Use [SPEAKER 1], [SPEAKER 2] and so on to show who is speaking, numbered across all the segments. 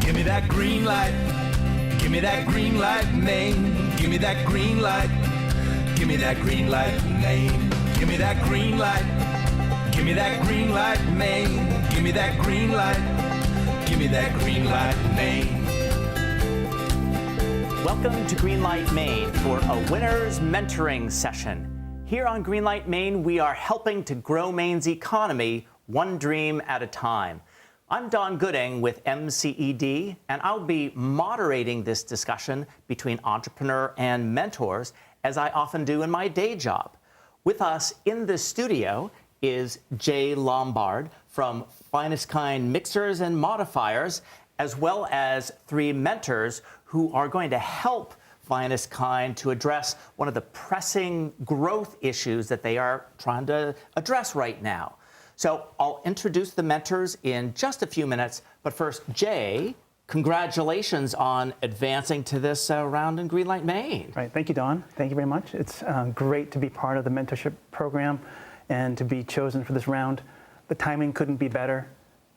[SPEAKER 1] Give me that green light. Give me that Greenlight Maine. Give me that green light. Give me that Greenlight Maine. Give me that green light. Give me that Greenlight Maine. Give me that green light. Give me that Greenlight Maine.
[SPEAKER 2] Welcome to Greenlight Maine for a winner's mentoring session. Here on Greenlight Maine, we are helping to grow Maine's economy one dream at a time. I'm Don Gooding with MCED, and I'll be moderating this discussion between entrepreneur and mentors, as I often do in my day job. With us in the studio is Jay Lombard from Finest Kind Mixers and Modifiers, as well as three mentors who are going to help Finest Kind to address one of the pressing growth issues that they are trying to address right now. So I'll introduce the mentors in just a few minutes, but first, Jay, congratulations on advancing to this round in Greenlight Maine.
[SPEAKER 3] Right, thank you, Don. Thank you very much. It's great to be part of the mentorship program and to be chosen for this round. The timing couldn't be better.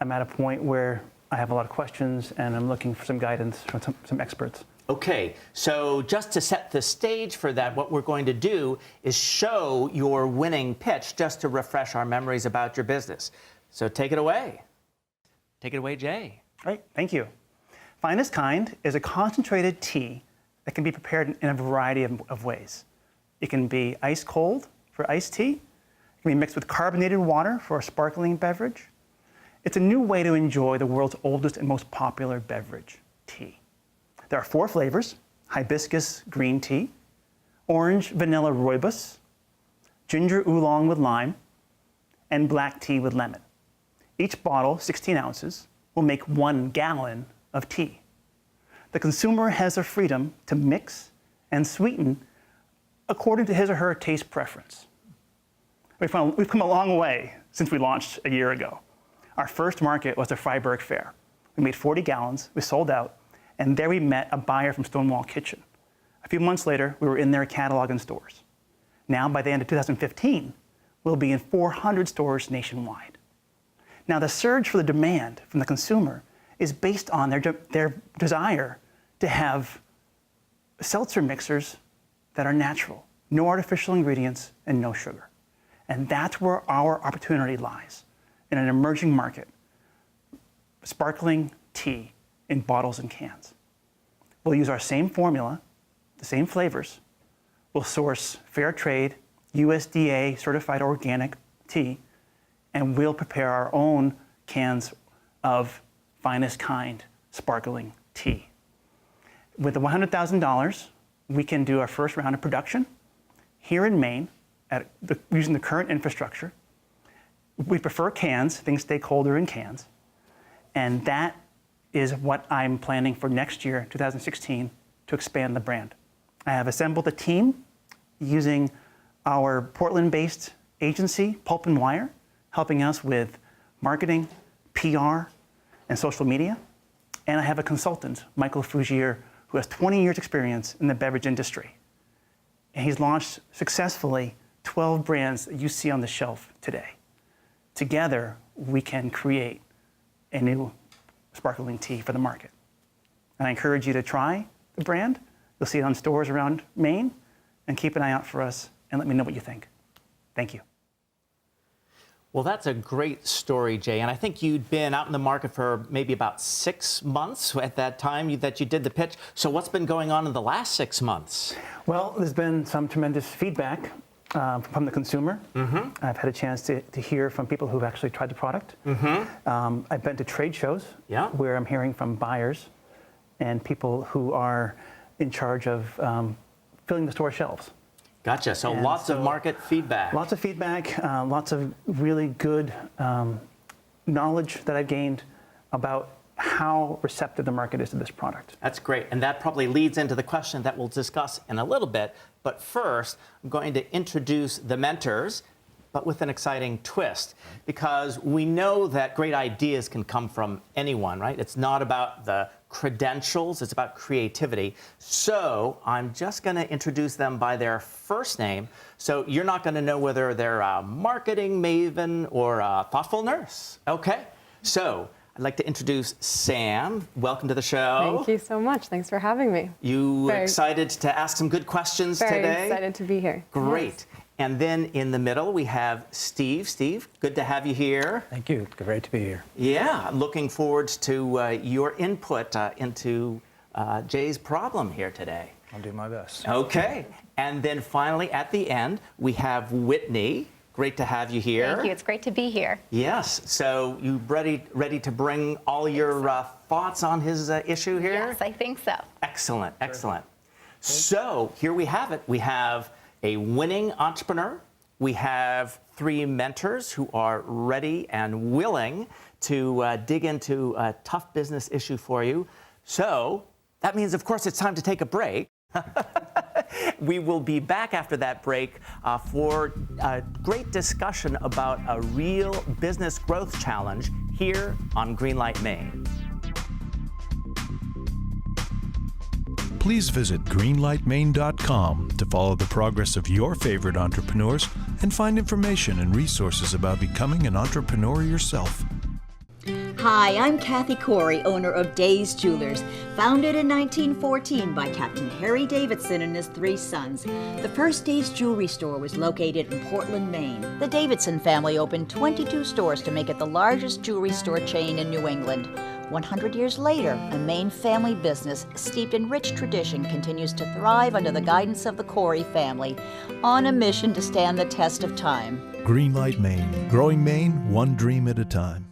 [SPEAKER 3] I'm at a point where I have a lot of questions and I'm looking for some guidance from some experts.
[SPEAKER 2] Okay, so just to set the stage for that, what we're going to do is show your winning pitch just to refresh our memories about your business. So take it away. Take it away, Jay.
[SPEAKER 3] Right, thank you. Finest Kind is a concentrated tea that can be prepared in a variety of ways. It can be ice cold for iced tea. It can be mixed with carbonated water for a sparkling beverage. It's a new way to enjoy the world's oldest and most popular beverage, tea. There are 4 flavors: hibiscus green tea, orange vanilla rooibos, ginger oolong with lime, and black tea with lemon. Each bottle, 16 ounces, will make 1 gallon of tea. The consumer has the freedom to mix and sweeten according to his or her taste preference. We've come a long way since we launched a year ago. Our first market was the Freiburg Fair. We made 40 gallons, we sold out, and there we met a buyer from Stonewall Kitchen. A few months later, we were in their catalog in stores. Now, by the end of 2015, we'll be in 400 stores nationwide. Now, the surge for the demand from the consumer is based on their desire to have seltzer mixers that are natural, no artificial ingredients, and no sugar. And that's where our opportunity lies, in an emerging market, sparkling tea in bottles and cans. We'll use our same formula, the same flavors. We'll source fair trade, USDA certified organic tea, and we'll prepare our own cans of Finest Kind sparkling tea. With the $100,000, we can do our first round of production here in Maine using the current infrastructure. We prefer cans, things stay colder in cans, and that is what I'm planning for next year, 2016, to expand the brand. I have assembled a team using our Portland-based agency, Pulp & Wire, helping us with marketing, PR, and social media. And I have a consultant, Michael Fougier, who has 20 years experience in the beverage industry. And he's launched successfully 12 brands that you see on the shelf today. Together, we can create a new sparkling tea for the market. And I encourage you to try the brand. You'll see it on stores around Maine, and keep an eye out for us and let me know what you think. Thank you.
[SPEAKER 2] Well, that's a great story, Jay, and I think you'd been out in the market for maybe about 6 months at that time that you did the pitch. So what's been going on in the last 6 months?
[SPEAKER 3] Well, there's been some tremendous feedback from the consumer. Mm-hmm. I've had a chance to hear from people who've actually tried the product. Mm-hmm. I've been to trade shows where I'm hearing from buyers and people who are in charge of filling the store shelves.
[SPEAKER 2] Gotcha. So lots of market feedback.
[SPEAKER 3] Lots of feedback, lots of really good knowledge that I've gained about how receptive the market is to this product.
[SPEAKER 2] That's great. And that probably leads into the question that we'll discuss in a little bit. But first, I'm going to introduce the mentors, but with an exciting twist, because we know that great ideas can come from anyone, right? It's not about the credentials, it's about creativity. So I'm just going to introduce them by their first name. So you're not going to know whether they're a marketing maven or a thoughtful nurse. Okay? So I'd like to introduce Sam. Welcome to the show.
[SPEAKER 4] Thank you so much. Thanks for having me.
[SPEAKER 2] You excited to ask some good questions today?
[SPEAKER 4] Very excited to be here.
[SPEAKER 2] Great.
[SPEAKER 4] Yes.
[SPEAKER 2] And then in the middle, we have Steve. Steve, good to have you here.
[SPEAKER 5] Thank you. Great to be here.
[SPEAKER 2] Yeah, looking forward to your input into Jay's problem here today.
[SPEAKER 5] I'll do my best.
[SPEAKER 2] Okay. And then finally, at the end, we have Whitney. Great to have you here.
[SPEAKER 6] Thank you. It's great to be here.
[SPEAKER 2] Yes. So you ready to bring all your thoughts on his issue here?
[SPEAKER 6] Yes, I think so.
[SPEAKER 2] Excellent. Excellent. So here we have it. We have a winning entrepreneur. We have 3 mentors who are ready and willing to dig into a tough business issue for you. So that means, of course, it's time to take a break. We will be back after that break for a great discussion about a real business growth challenge here on Greenlight Maine.
[SPEAKER 7] Please visit greenlightmaine.com to follow the progress of your favorite entrepreneurs and find information and resources about becoming an entrepreneur yourself.
[SPEAKER 8] Hi, I'm Kathy Corey, owner of Days Jewelers, founded in 1914 by Captain Harry Davidson and his 3 sons. The first Days jewelry store was located in Portland, Maine. The Davidson family opened 22 stores to make it the largest jewelry store chain in New England. 100 years later, a Maine family business steeped in rich tradition continues to thrive under the guidance of the Corey family, on a mission to stand the test of time.
[SPEAKER 7] Greenlight Maine, growing Maine one dream at a time.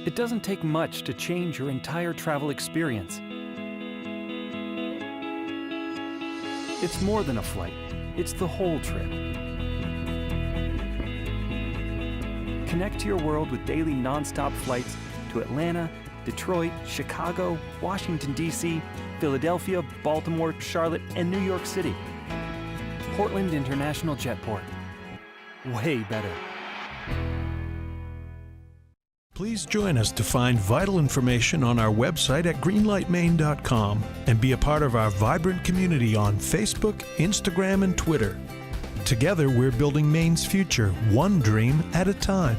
[SPEAKER 9] It doesn't take much to change your entire travel experience. It's more than a flight, it's the whole trip. Connect to your world with daily non-stop flights to Atlanta, Detroit, Chicago, Washington, D.C., Philadelphia, Baltimore, Charlotte, and New York City. Portland International Jetport. Way better.
[SPEAKER 7] Please join us to find vital information on our website at greenlightmaine.com and be a part of our vibrant community on Facebook, Instagram, and Twitter. Together, we're building Maine's future, one dream at a time.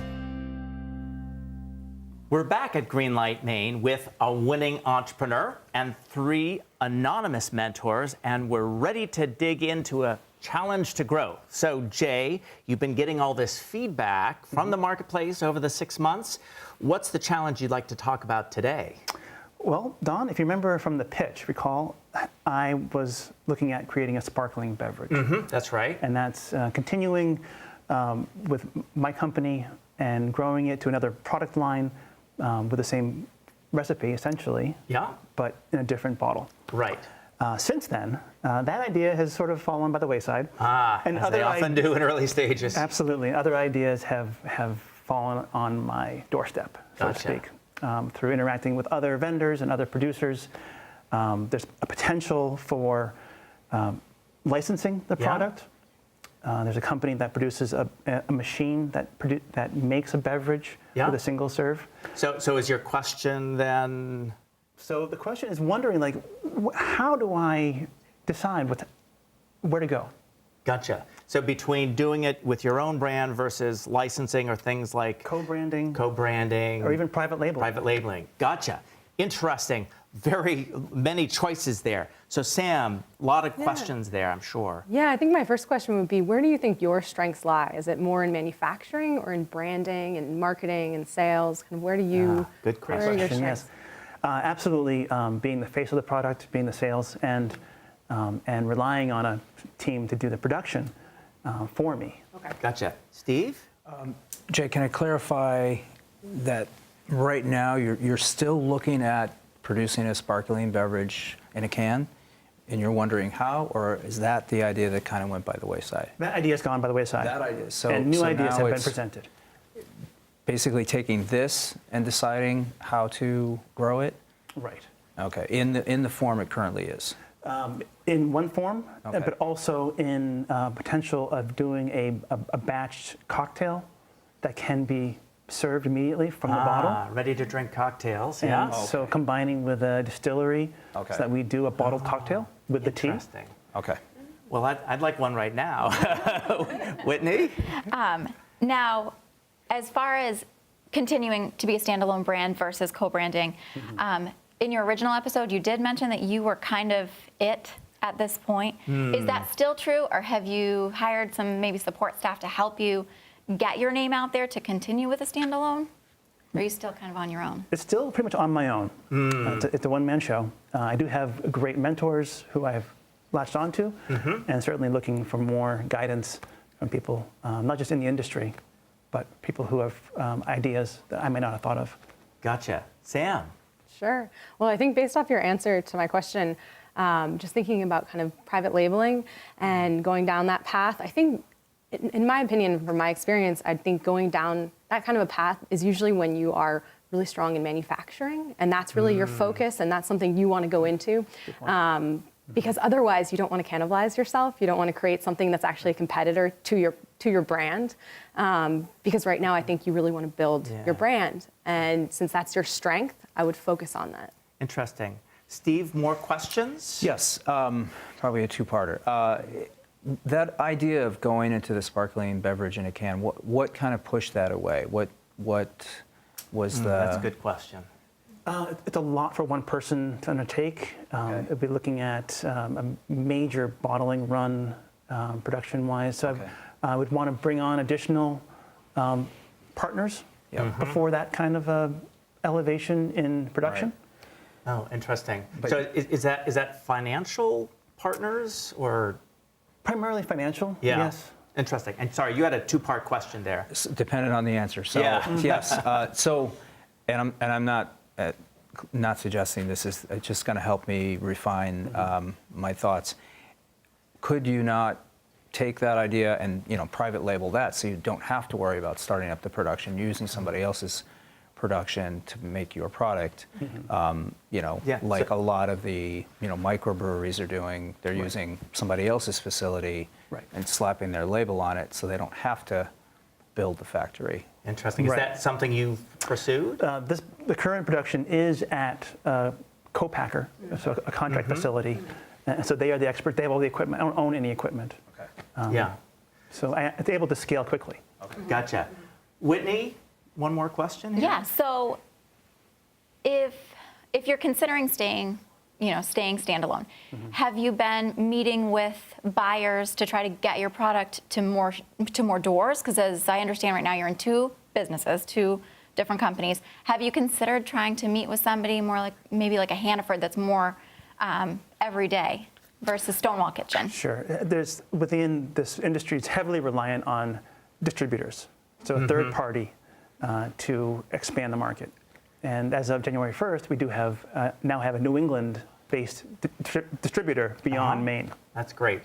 [SPEAKER 2] We're back at Greenlight Maine with a winning entrepreneur and 3 anonymous mentors, and we're ready to dig into a challenge to grow. So, Jay, you've been getting all this feedback from the marketplace over the 6 months. What's the challenge you'd like to talk about today?
[SPEAKER 3] Well, Don, if you remember from the pitch, recall, I was looking at creating a sparkling beverage.
[SPEAKER 2] That's right.
[SPEAKER 3] And that's continuing with my company and growing it to another product line with the same recipe, essentially,
[SPEAKER 2] Yeah.
[SPEAKER 3] but in a different bottle.
[SPEAKER 2] Right.
[SPEAKER 3] Since then, that idea has sort of fallen by the wayside.
[SPEAKER 2] And as they often do in early stages.
[SPEAKER 3] Absolutely. Other ideas have fallen on my doorstep, so to
[SPEAKER 2] Gotcha.
[SPEAKER 3] speak, through interacting with other vendors and other producers. There's a potential for licensing the product. There's a company that produces a machine that makes a beverage with a single serve.
[SPEAKER 2] So is your question then?
[SPEAKER 3] So the question is wondering, like, how do I decide where to go?
[SPEAKER 2] Gotcha. So between doing it with your own brand versus licensing or things like
[SPEAKER 3] Co-branding,
[SPEAKER 2] or
[SPEAKER 3] even private labeling.
[SPEAKER 2] Private labeling. Gotcha. Interesting. Very many choices there. So Sam, a lot of questions there, I'm sure.
[SPEAKER 4] Yeah, I think my first question would be, where do you think your strengths lie? Is it more in manufacturing or in branding and marketing and sales? Kind of where do you?
[SPEAKER 2] Good
[SPEAKER 4] Where are your
[SPEAKER 3] Yes.
[SPEAKER 4] strengths?
[SPEAKER 3] Absolutely, being the face of the product, being the sales, and relying on a team to do the production for me.
[SPEAKER 4] Okay.
[SPEAKER 2] Gotcha. Steve?
[SPEAKER 5] Jay, can I clarify that right now you're still looking at producing a sparkling beverage in a can, and you're wondering how, or is that the idea that kind of went by the wayside?
[SPEAKER 3] That idea's gone by the wayside.
[SPEAKER 5] That idea.
[SPEAKER 3] And new
[SPEAKER 5] so
[SPEAKER 3] ideas
[SPEAKER 5] now
[SPEAKER 3] have been
[SPEAKER 5] it's
[SPEAKER 3] presented.
[SPEAKER 5] basically taking this and deciding how to grow it?
[SPEAKER 3] Right.
[SPEAKER 5] Okay, in the form it currently is.
[SPEAKER 3] In one form,
[SPEAKER 5] Okay.
[SPEAKER 3] but also in potential of doing a batched cocktail that can be served immediately from the bottle.
[SPEAKER 2] Ready to drink cocktails,
[SPEAKER 3] And
[SPEAKER 2] yeah.
[SPEAKER 3] so combining with a distillery
[SPEAKER 5] Okay.
[SPEAKER 3] so that we do a bottled cocktail with the tea.
[SPEAKER 2] Interesting.
[SPEAKER 5] Okay.
[SPEAKER 2] Well, I'd like one right now. Whitney?
[SPEAKER 6] Now, as far as continuing to be a standalone brand versus co-branding, in your original episode, you did mention that you were kind of it at this point. Is that still true, or have you hired some maybe support staff to help you get your name out there to continue with a standalone? Or are you still kind of on your own?
[SPEAKER 3] It's still pretty much on my own. It's a one-man show. I do have great mentors who I've latched onto, and certainly looking for more guidance from people, not just in the industry, but people who have ideas that I may not have thought of.
[SPEAKER 2] Gotcha. Sam?
[SPEAKER 4] Sure. Well, I think based off your answer to my question, just thinking about kind of private labeling and going down that path, I think, in my opinion, from my experience, I think going down that kind of a path is usually when you are really strong in manufacturing, and that's really your focus, and that's something you want to go into. Because otherwise, you don't want to cannibalize yourself. You don't want to create something that's actually a competitor to your brand. Because right now, I think you really want to build your brand, and since that's your strength, I would focus on that.
[SPEAKER 2] Interesting. Steve, more questions?
[SPEAKER 5] Yes, probably a two-parter. That idea of going into the sparkling beverage in a can, what kind of pushed that away? What was the...
[SPEAKER 2] That's a good question.
[SPEAKER 3] It's a lot for one person to undertake. It'll be looking at a major bottling run production-wise. So I would want to bring on additional partners before that kind of elevation in production.
[SPEAKER 2] Right. Oh, interesting. So is that financial partners or?
[SPEAKER 3] Primarily financial,
[SPEAKER 2] Yeah.
[SPEAKER 3] yes.
[SPEAKER 2] Interesting. And sorry, you had a two-part question there.
[SPEAKER 5] Dependent on the answer. So yes. And I'm not suggesting this is just going to help me refine my thoughts. Could you not take that idea and private label that so you don't have to worry about starting up the production, using somebody else's production to make your product? Like a lot of the microbreweries are doing. They're using somebody else's facility and slapping their label on it, so they don't have to build the factory.
[SPEAKER 2] Interesting. Is that something you've pursued?
[SPEAKER 3] The current production is at a co-packer, so a contract facility. And so they are the expert. They have all the equipment. I don't own any equipment.
[SPEAKER 2] Yeah.
[SPEAKER 3] So it's able to scale quickly.
[SPEAKER 2] Okay. Gotcha. Whitney, one more question here?
[SPEAKER 6] Yeah, so if you're considering staying standalone, have you been meeting with buyers to try to get your product to more doors? Because as I understand right now, you're in two businesses, two different companies. Have you considered trying to meet with somebody more like maybe like a Hannaford that's more every day versus Stonewall Kitchen?
[SPEAKER 3] Sure. Within this industry, it's heavily reliant on distributors, so a third party to expand the market. And as of January 1st, we do now have a New England-based distributor beyond Maine.
[SPEAKER 2] That's great.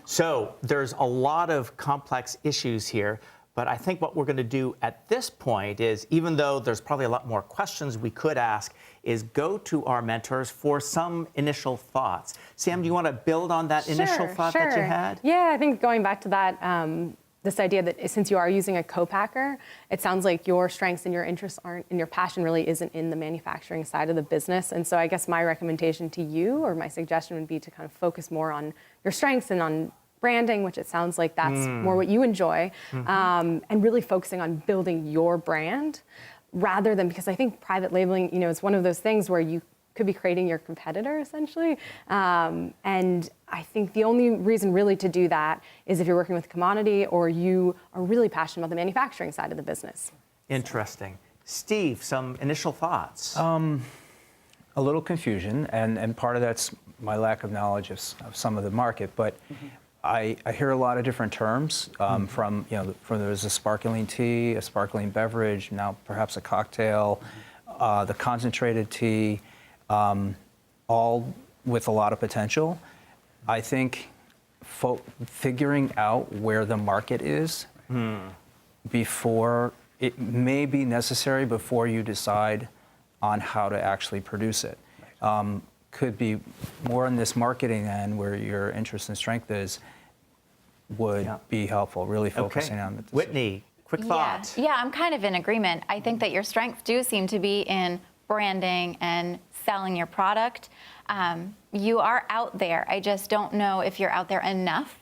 [SPEAKER 2] So there's a lot of complex issues here, but I think what we're going to do at this point is, even though there's probably a lot more questions we could ask, is go to our mentors for some initial thoughts. Sam, do you want to build on that initial thought that you had?
[SPEAKER 4] Yeah, I think going back to that, this idea that since you are using a co-packer, it sounds like your strengths and your interests aren't, and your passion really isn't in the manufacturing side of the business. And so I guess my recommendation to you, or my suggestion would be to kind of focus more on your strengths and on branding, which it sounds like that's more what you enjoy, and really focusing on building your brand rather than, because I think private labeling, it's one of those things where you could be creating your competitor essentially. And I think the only reason really to do that is if you're working with a commodity or you are really passionate about the manufacturing side of the business.
[SPEAKER 2] Interesting. Steve, some initial thoughts?
[SPEAKER 5] A little confusion, and part of that's my lack of knowledge of some of the market, but I hear a lot of different terms from there's a sparkling tea, a sparkling beverage, now perhaps a cocktail, the concentrated tea, all with a lot of potential. I think figuring out where the market is before it may be necessary before you decide on how to actually produce it. Could be more in this marketing end where your interest and strength is, would be helpful, really focusing on the decision.
[SPEAKER 2] Whitney, quick thought.
[SPEAKER 6] Yeah, I'm kind of in agreement. I think that your strengths do seem to be in branding and selling your product. You are out there. I just don't know if you're out there enough.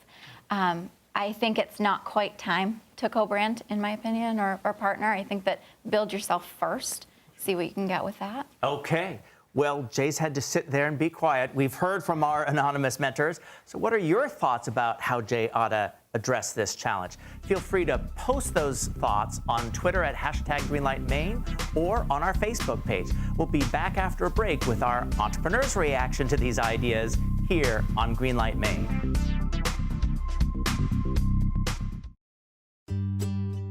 [SPEAKER 6] I think it's not quite time to co-brand, in my opinion, or partner. I think that build yourself first, see what you can get with that.
[SPEAKER 2] Okay. Well, Jay's had to sit there and be quiet. We've heard from our anonymous mentors. So what are your thoughts about how Jay ought to address this challenge? Feel free to post those thoughts on Twitter at #GreenlightMaine or on our Facebook page. We'll be back after a break with our entrepreneurs' reaction to these ideas here on Greenlight Maine.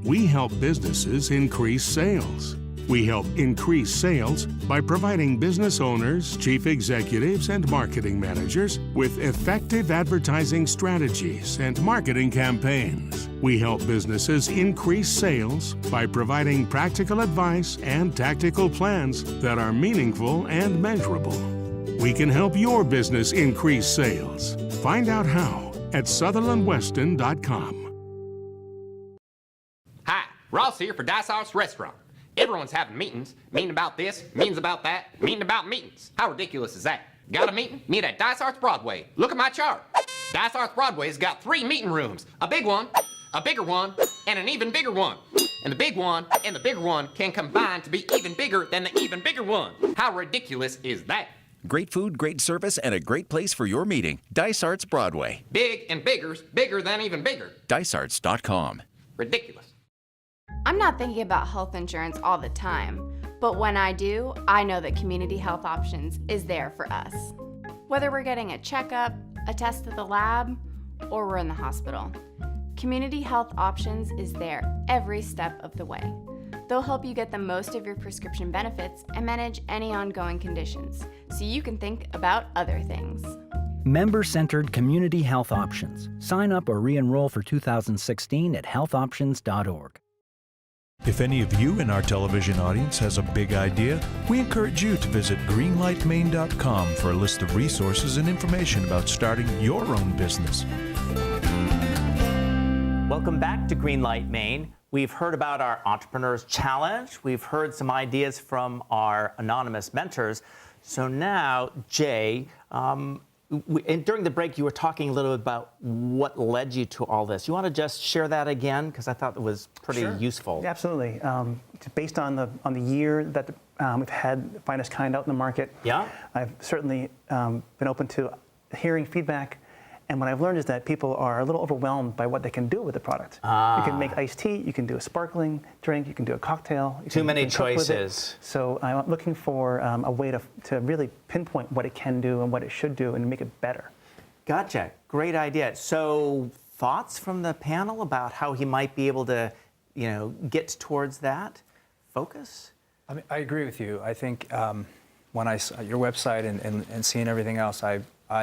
[SPEAKER 7] We help businesses increase sales. We help increase sales by providing business owners, chief executives, and marketing managers with effective advertising strategies and marketing campaigns. We help businesses increase sales by providing practical advice and tactical plans that are meaningful and measurable. We can help your business increase sales. Find out how at SutherlandWeston.com.
[SPEAKER 10] Hi, Ross here for Dysart's Restaurant. Everyone's having meetings, meeting about this, meetings about that, meeting about meetings. How ridiculous is that? Got a meeting? Meet at Dysart's Broadway. Look at my chart. Dysart's Broadway's got 3 meeting rooms. A big one, a bigger one, and an even bigger one. And the big one and the bigger one can combine to be even bigger than the even bigger one. How ridiculous is that?
[SPEAKER 11] Great food, great service, and a great place for your meeting. Dysart's Broadway.
[SPEAKER 10] Big and bigger's bigger than even bigger.
[SPEAKER 11] Dysarts.com.
[SPEAKER 10] Ridiculous.
[SPEAKER 12] I'm not thinking about health insurance all the time, but when I do, I know that Community Health Options is there for us. Whether we're getting a checkup, a test at the lab, or we're in the hospital, Community Health Options is there every step of the way. They'll help you get the most of your prescription benefits and manage any ongoing conditions, so you can think about other things.
[SPEAKER 13] Member-centered Community Health Options. Sign up or re-enroll for 2016 at healthoptions.org.
[SPEAKER 7] If any of you in our television audience has a big idea, we encourage you to visit greenlightmaine.com for a list of resources and information about starting your own business.
[SPEAKER 2] Welcome back to Greenlight Maine. We've heard about our Entrepreneurs Challenge. We've heard some ideas from our anonymous mentors. So now, Jay, and during the break, you were talking a little bit about what led you to all this. You want to just share that again? Because I thought it was pretty useful.
[SPEAKER 3] Yeah, absolutely. Based on the year that we've had Finest Kind out in the market, I've certainly been open to hearing feedback. And what I've learned is that people are a little overwhelmed by what they can do with the product. You can make iced tea, you can do a sparkling drink, you can do a cocktail.
[SPEAKER 2] Too many choices.
[SPEAKER 3] So I'm looking for a way to really pinpoint what it can do and what it should do and make it better.
[SPEAKER 2] Gotcha. Great idea. So thoughts from the panel about how he might be able to, get towards that focus?
[SPEAKER 5] I mean, I agree with you. I think when I saw your website and seeing everything else,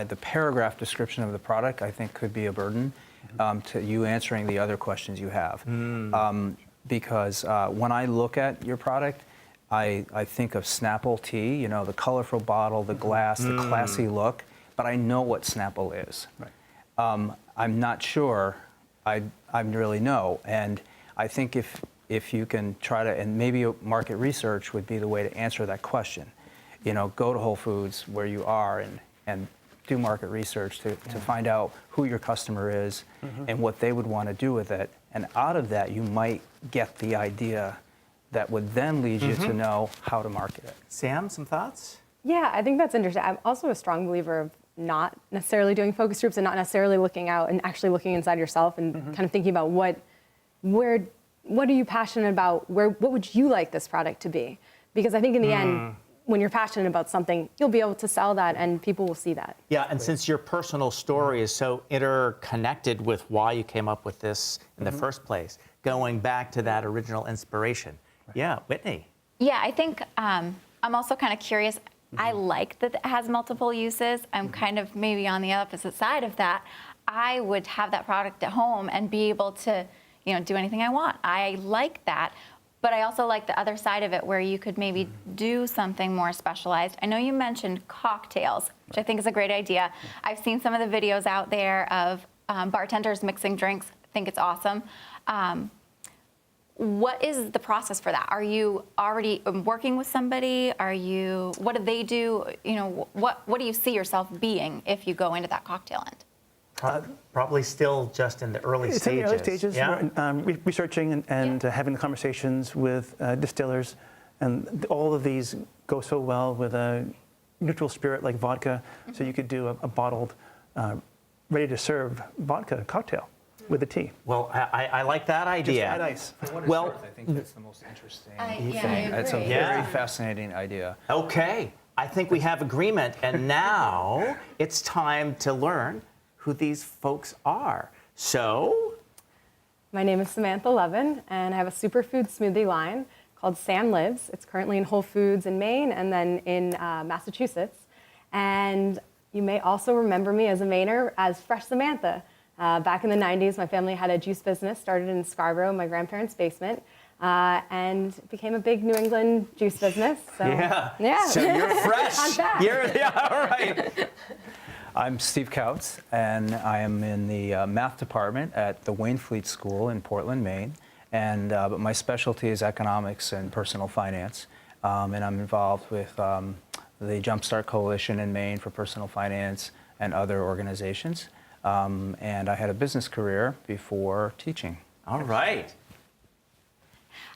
[SPEAKER 5] the paragraph description of the product, I think, could be a burden to you answering the other questions you have. Because when I look at your product, I think of Snapple tea, the colorful bottle, the glass, the classy look, but I know what Snapple is. Right. I'm not sure I really know. And I think if you can try to, and maybe market research would be the way to answer that question. Go to Whole Foods where you are and do market research to find out who your customer is and what they would want to do with it. And out of that, you might get the idea that would then lead you to know how to market it.
[SPEAKER 2] Sam, some thoughts?
[SPEAKER 4] Yeah, I think that's interesting. I'm also a strong believer of not necessarily doing focus groups and not necessarily looking out and actually looking inside yourself and kind of thinking about what are you passionate about? What would you like this product to be? Because I think in the end, when you're passionate about something, you'll be able to sell that and people will see that.
[SPEAKER 2] Yeah, and since your personal story is so interconnected with why you came up with this in the first place, going back to that original inspiration. Right. Yeah, Whitney.
[SPEAKER 6] Yeah, I think I'm also kind of curious. I like that it has multiple uses. I'm kind of maybe on the opposite side of that. I would have that product at home and be able to, do anything I want. I like that. But I also like the other side of it where you could maybe do something more specialized. I know you mentioned cocktails, which I think is a great idea. I've seen some of the videos out there of bartenders mixing drinks. I think it's awesome. What is the process for that? Are you already working with somebody? What do they do? You know, what do you see yourself being if you go into that cocktail end?
[SPEAKER 2] Probably still just in the early stages.
[SPEAKER 3] In the early stages,
[SPEAKER 2] yeah?
[SPEAKER 3] we're researching and having the conversations with distillers, and all of these go so well with a neutral spirit like vodka, so you could do a bottled, ready-to-serve vodka cocktail with a tea.
[SPEAKER 2] Well, I like that idea.
[SPEAKER 3] Just add ice.
[SPEAKER 5] For what it's
[SPEAKER 2] Well,
[SPEAKER 5] worth, I think that's the most interesting thing.
[SPEAKER 6] yeah, I
[SPEAKER 5] It's a
[SPEAKER 6] agree.
[SPEAKER 5] very
[SPEAKER 2] Yeah.
[SPEAKER 5] fascinating idea.
[SPEAKER 2] Okay, I think we have agreement, and now it's time to learn who these folks are. So,
[SPEAKER 4] My name is Samantha Levin, and I have a superfood smoothie line called Sam Lives. It's currently in Whole Foods in Maine and then in Massachusetts. And you may also remember me as a Mainer as Fresh Samantha. Back in the 90s, my family had a juice business, started in Scarborough, my grandparents' basement, and became a big New England juice business. So, yeah.
[SPEAKER 2] So you're fresh.
[SPEAKER 4] I'm back.
[SPEAKER 2] All right.
[SPEAKER 5] I'm Steve Kautz, and I am in the math department at the Waynfleet School in Portland, Maine. And but my specialty is economics and personal finance, and I'm involved with the Jumpstart Coalition in Maine for personal finance and other organizations. And I had a business career before teaching.
[SPEAKER 2] All right.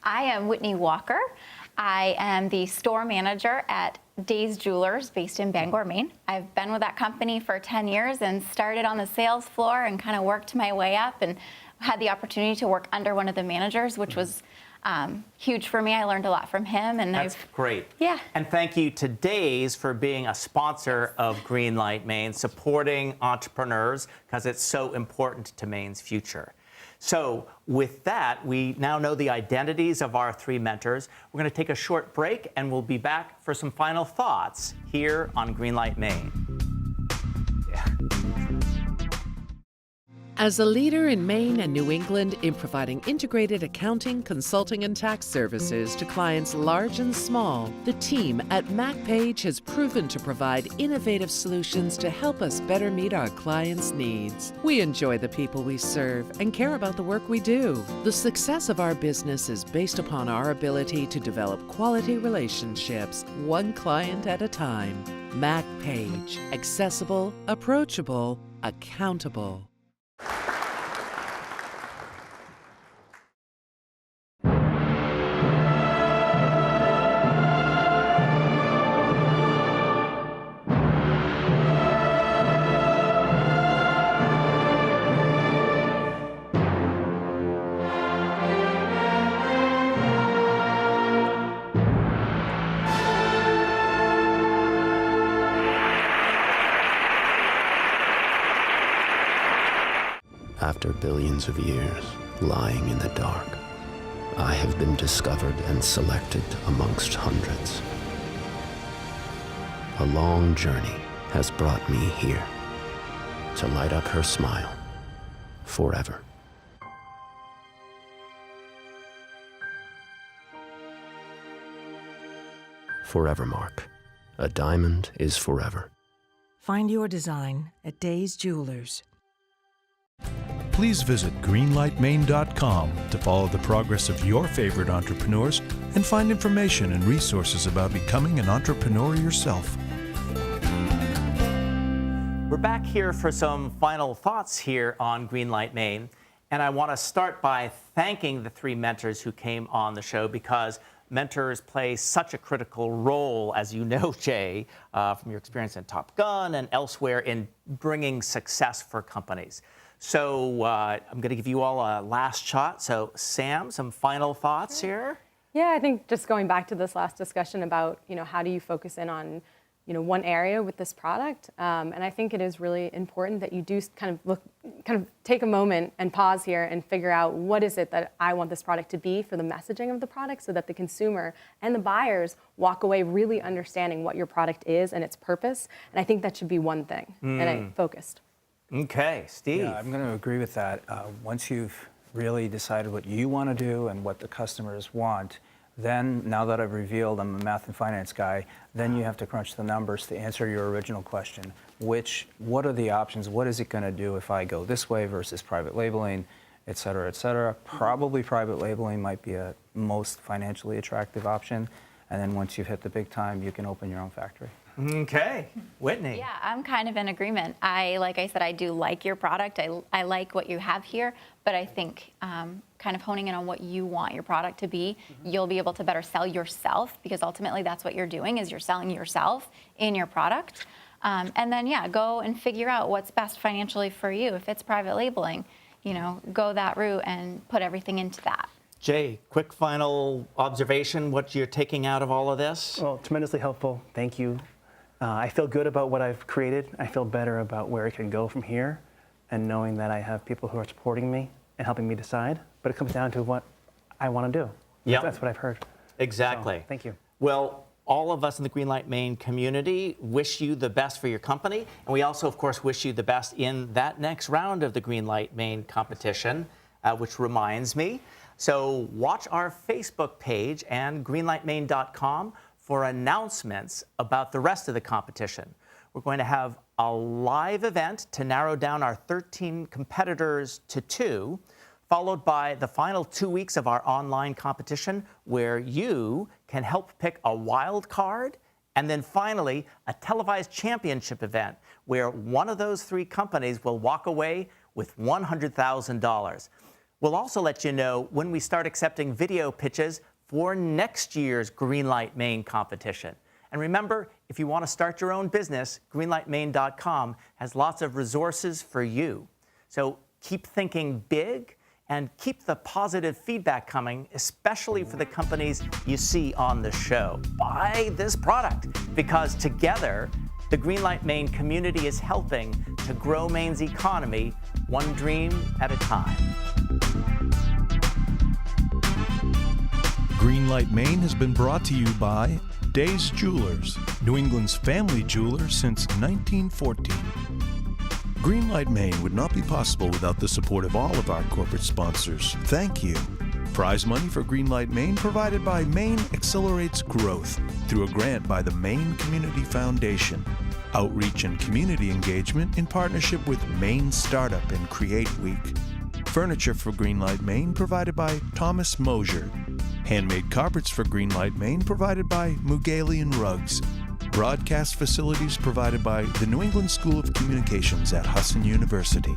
[SPEAKER 6] I am Whitney Walker. I am the store manager at Days Jewelers based in Bangor, Maine. I've been with that company for 10 years and started on the sales floor and kind of worked my way up and had the opportunity to work under one of the managers, which was huge for me. I learned a lot from him. And
[SPEAKER 2] That's great.
[SPEAKER 6] Yeah.
[SPEAKER 2] And thank you to Days for being a sponsor of Greenlight Maine, supporting entrepreneurs because it's so important to Maine's future. So with that, we now know the identities of our three mentors. We're going to take a short break, and we'll be back for some final thoughts here on Greenlight Maine.
[SPEAKER 14] As a leader in Maine and New England in providing integrated accounting, consulting, and tax services to clients large and small, the team at MacPage has proven to provide innovative solutions to help us better meet our clients' needs. We enjoy the people we serve and care about the work we do. The success of our business is based upon our ability to develop quality relationships, one client at a time. MacPage. Accessible, approachable, accountable.
[SPEAKER 15] After billions of years lying in the dark, I have been discovered and selected amongst hundreds. A long journey has brought me here to light up her smile forever. Forevermark. A diamond is forever.
[SPEAKER 16] Find your design at Days Jewelers.
[SPEAKER 7] Please visit greenlightmaine.com to follow the progress of your favorite entrepreneurs and find information and resources about becoming an entrepreneur yourself.
[SPEAKER 2] We're back here for some final thoughts here on Greenlight Maine. And I want to start by thanking the three mentors who came on the show, because mentors play such a critical role, as you know, Jay, from your experience in Top Gun and elsewhere, in bringing success for companies. So I'm going to give you all a last shot. So Sam, some final thoughts here?
[SPEAKER 4] Yeah, I think just going back to this last discussion about, how do you focus in on, one area with this product. And I think it is really important that you do kind of take a moment and pause here and figure out what is it that I want this product to be for the messaging of the product, so that the consumer and the buyers walk away really understanding what your product is and its purpose. And I think that should be one thing, and focused.
[SPEAKER 2] Okay, Steve.
[SPEAKER 5] Yeah, I'm going to agree with that. Once you've really decided what you want to do and what the customers want, then now that I've revealed I'm a math and finance guy, then you have to crunch the numbers to answer your original question. What are the options? What is it going to do if I go this way versus private labeling, et cetera, et cetera? Probably private labeling might be a most financially attractive option. And then once you've hit the big time, you can open your own factory.
[SPEAKER 2] Okay, Whitney.
[SPEAKER 6] Yeah, I'm kind of in agreement. Like I said, I do like your product. I like what you have here, but I think kind of honing in on what you want your product to be, you'll be able to better sell yourself, because ultimately that's what you're doing, is you're selling yourself in your product. And then, yeah, go and figure out what's best financially for you. If it's private labeling, go that route and put everything into that.
[SPEAKER 2] Jay, quick final observation, what you're taking out of all of this?
[SPEAKER 3] Well, tremendously helpful. Thank you. I feel good about what I've created. I feel better about where it can go from here, and knowing that I have people who are supporting me and helping me decide. But it comes down to what I want to do.
[SPEAKER 2] Yeah,
[SPEAKER 3] that's what I've heard.
[SPEAKER 2] Exactly.
[SPEAKER 3] So, thank you.
[SPEAKER 2] Well, all of us in the Greenlight Maine community wish you the best for your company, and we also, of course, wish you the best in that next round of the Greenlight Maine competition, which reminds me. So watch our Facebook page and greenlightmaine.com for announcements about the rest of the competition. We're going to have a live event to narrow down our 13 competitors to 2, followed by the final 2 weeks of our online competition, where you can help pick a wild card, and then finally a televised championship event where one of those 3 companies will walk away with $100,000. We'll also let you know when we start accepting video pitches for next year's Greenlight Maine competition. And remember, if you want to start your own business, greenlightmaine.com has lots of resources for you. So keep thinking big and keep the positive feedback coming, especially for the companies you see on the show. Buy this product, because together, the Greenlight Maine community is helping to grow Maine's economy one dream at a time.
[SPEAKER 7] Greenlight Maine has been brought to you by Days Jewelers, New England's family jeweler since 1914. Greenlight Maine would not be possible without the support of all of our corporate sponsors. Thank you. Prize money for Greenlight Maine provided by Maine Accelerates Growth through a grant by the Maine Community Foundation. Outreach and community engagement in partnership with Maine Startup and Create Week. Furniture for Greenlight Maine provided by Thomas Mosier. Handmade carpets for Greenlight Maine provided by Mugalian Rugs. Broadcast facilities provided by the New England School of Communications at Husson University.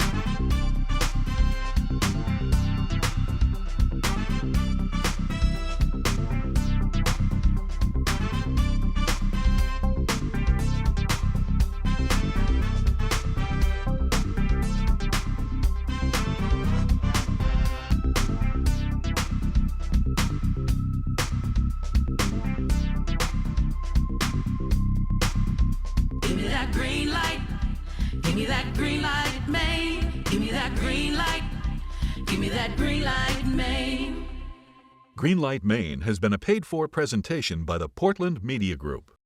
[SPEAKER 17] Greenlight Maine has been a paid-for presentation by the Portland Media Group.